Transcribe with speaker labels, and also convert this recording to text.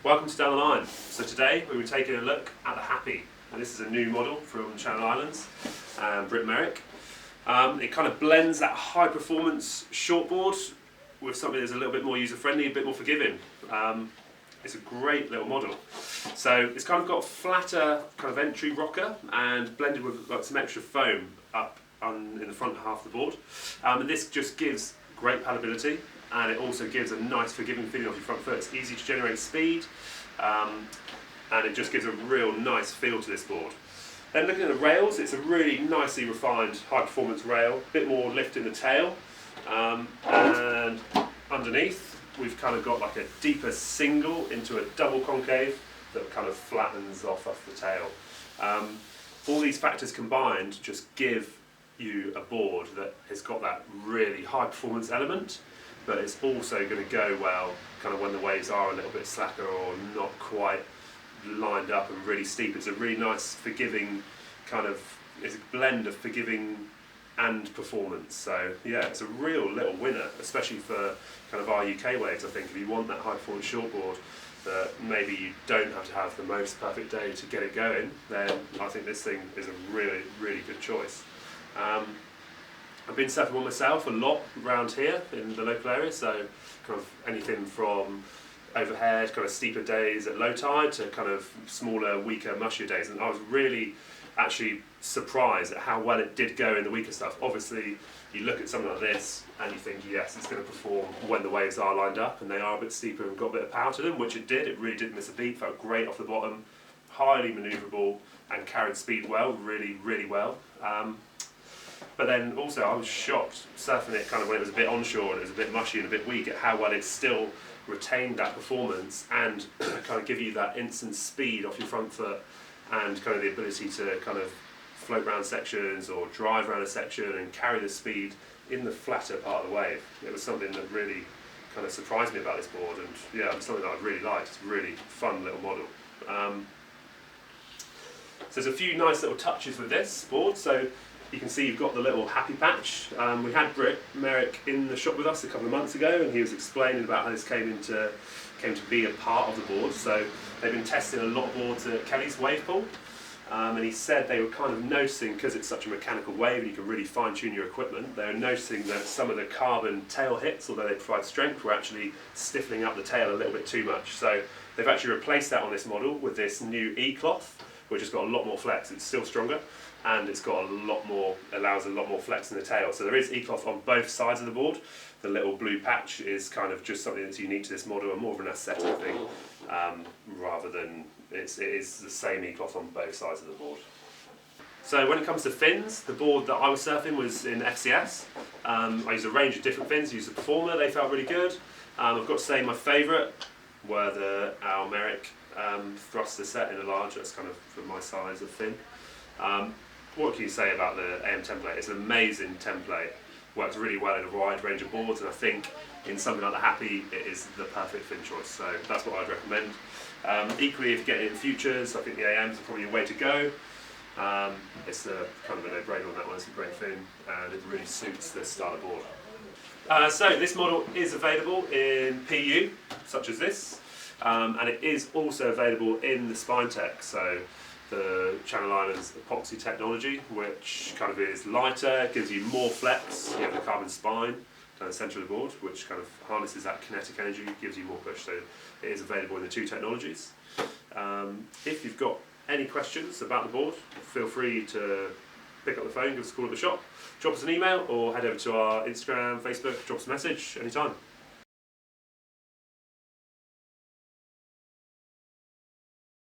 Speaker 1: Welcome to Down the Line. So today we were taking a look at the Happy, and this is a new model from Channel Islands, Brit Merrick. It kind of blends that high performance shortboard with something that's a little bit more user friendly, a bit more forgiving. It's a great little model. So it's kind of got a flatter kind of entry rocker and blended with like some extra foam up in the front half of the board. And this just gives great paddleability, and it also gives a nice forgiving feeling off your front foot. It's easy to generate speed, and it just gives a real nice feel to this board. Then looking at the rails, it's a really nicely refined high performance rail, a bit more lift in the tail, and underneath we've kind of got like a deeper single into a double concave that kind of flattens off the tail. All these factors combined just give you a board that has got that really high performance element, but it's also going to go well kind of when the waves are a little bit slacker or not quite lined up and really steep. It's a really nice forgiving kind of, it's a blend of forgiving and performance. So yeah, it's a real little winner, especially for kind of our UK waves. I think if you want that high performance shortboard that maybe you don't have to have the most perfect day to get it going, then I think this thing is a really, really good choice. I've been surfing one myself a lot around here in the local area, so kind of anything from overhead, kind of steeper days at low tide to kind of smaller, weaker, mushier days, and I was really actually surprised at how well it did go in the weaker stuff. Obviously you look at something like this and you think yes, it's going to perform when the waves are lined up and they are a bit steeper and got a bit of power to them, which it did. It really didn't miss a beat, felt great off the bottom, highly manoeuvrable and carried speed well, really, really well. But then also I was shocked surfing it kind of when it was a bit onshore and it was a bit mushy and a bit weak at how well it still retained that performance and kind of give you that instant speed off your front foot and kind of the ability to kind of float around sections or drive around a section and carry the speed in the flatter part of the wave. It was something that really kind of surprised me about this board, and yeah, it's something that I really liked. It's a really fun little model. So there's a few nice little touches with this board. So you can see you've got the little happy patch. We had Brit Merrick in the shop with us a couple of months ago, and he was explaining about how this came to be a part of the board. So they've been testing a lot of boards at Kelly's wave pool, and he said they were kind of noticing, because it's such a mechanical wave and you can really fine tune your equipment, they were noticing that some of the carbon tail hits, although they provide strength, were actually stiffening up the tail a little bit too much. So they've actually replaced that on this model with this new E-cloth, which has got a lot more flex. It's still stronger, and it's got a lot more, allows a lot more flex in the tail. So there is E-cloth on both sides of the board. The little blue patch is kind of just something that's unique to this model and more of an aesthetic thing, rather than it is the same E-cloth on both sides of the board. So when it comes to fins, the board that I was surfing was in FCS. I used a range of different fins. I used the Performer, they felt really good. I've got to say my favourite were the Merrick thruster set in a large. That's kind of for my size of fin. What can you say about the AM template? It's an amazing template. Works really well in a wide range of boards, and I think in something like the Happy it is the perfect fin choice, so that's what I'd recommend. Equally, if you get it in futures, I think the AMs are probably a way to go. It's kind of a no-brainer on that one. It's a great fin and it really suits this style of board. So this model is available in PU, such as this, and it is also available in the Spine-Tek. So the Channel Islands epoxy technology, which kind of is lighter, gives you more flex. You have the carbon spine down the centre of the board, which kind of harnesses that kinetic energy, gives you more push. So it is available in the two technologies. If you've got any questions about the board, feel free to pick up the phone, give us a call at the shop, drop us an email, or head over to our Instagram, Facebook, drop us a message anytime.